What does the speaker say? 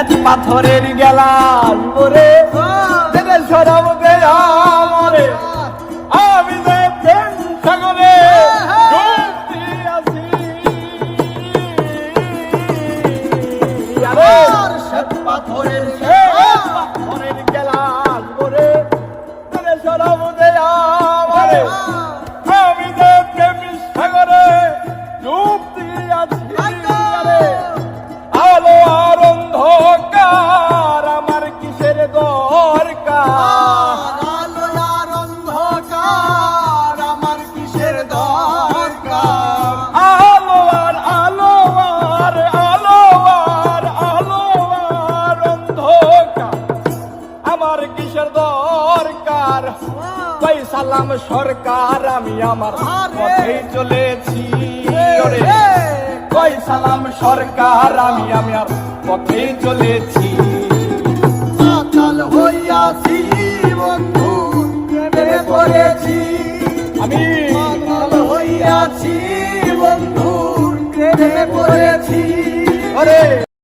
শ্বেত পাথরের গেলাম ওরে সরব দে আমারে আমি যে প্রেম সাগরে ডুবতে আছি আরে শ্বেত পাথরের গেলাম ওরে সরব দে আমারে আমি যে প্রেম সাগরে ডুবতে আছি আরে আলো আর অন্ধকার আমার কিসের দরকার আলো আর অন্ধকার আমার কিসের দরকার আলো আর অন্ধকার আমার কিসের দরকার কই সালাম সরকার আমি আমার পথেই চলেছি ওরে কই সালাম সরকার আমি আমার পথেই চলেছি মাতাল হইয়াছি বন্ধু প্রেমে পড়েছি আমি মাতাল হইয়াছি বন্ধু প্রেমে পড়েছি ওরে